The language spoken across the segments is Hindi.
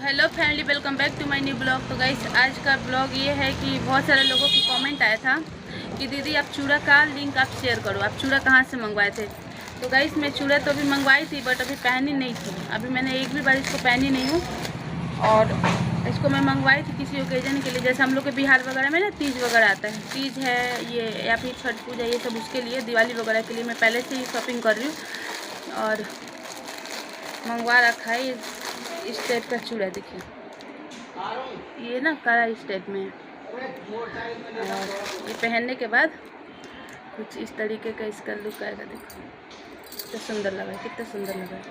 Hello family, welcome back to my new blog. तो गाइस, आज का ब्लॉग ये है कि बहुत सारे लोगों की कमेंट आया था कि दीदी आप चूड़ा का लिंक आप शेयर करो, आप चूड़ा कहाँ से मंगवाए थे। तो गाइस, मैं चूड़ा तो अभी मंगवाई थी बट अभी पहनी नहीं थी। अभी मैंने एक भी बार इसको पहनी नहीं हूँ। और इसको मैं मंगवाई थी किसी ओकेजन के लिए, जैसे हम लोग के बिहार वगैरह में ना तीज वगैरह आता है, तीज है ये या फिर छठ पूजा, ये सब उसके लिए, दिवाली वगैरह के लिए मैं पहले से ही शॉपिंग कर रही हूँ। और मंगवा रखा है इस टाइप का चूड़ा। देखिए, ये ना काला इस टाइप में है और ये पहनने के बाद कुछ इस तरीके का इसका लुक आएगा। देखो कितना सुंदर लगा है, कितना सुंदर लगा है।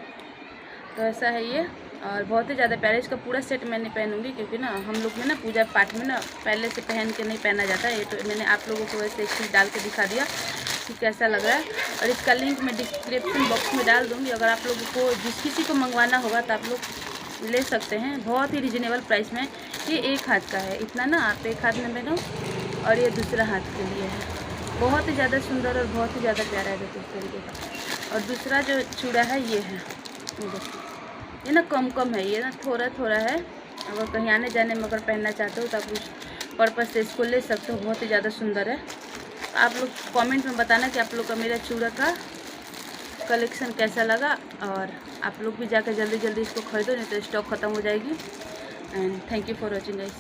तो ऐसा है ये, और बहुत ही ज़्यादा प्यारा। इसका पूरा सेट मैं नहीं पहनूंगी क्योंकि ना हम लोग में ना पूजा पाठ में ना पहले से पहन के नहीं पहना जाता है। ये तो मैंने आप लोगों को वैसे एक चीज़ डाल के दिखा दिया कि कैसा लग रहा है। और इसका लिंक मैं डिस्क्रिप्शन बॉक्स में डाल दूँगी। अगर आप लोगों को किसी को मंगवाना होगा तो आप लोग ले सकते हैं, बहुत ही रिजनेबल प्राइस में। ये एक हाथ का है, इतना ना आप एक हाथ में पहनो, और ये दूसरा हाथ के लिए है। बहुत ही ज़्यादा सुंदर और बहुत ही ज़्यादा प्यारा है देखो इस तरीके का। और दूसरा जो चूड़ा है ये है, ये ना कम है, ये ना थोड़ा थोड़ा है। अगर कहीं आने जाने में अगर पहनना चाहते हो तो आप उस पर्पज़ से इसको ले सकते हो। बहुत ही ज़्यादा सुंदर है। आप लोग कमेंट में बताना कि आप लोग का मेरा चूड़ा का कलेक्शन कैसा लगा, और आप लोग भी जाकर जल्दी जल्दी इसको खरीदो, नहीं तो स्टॉक ख़त्म हो जाएगी। And thank you for watching guys.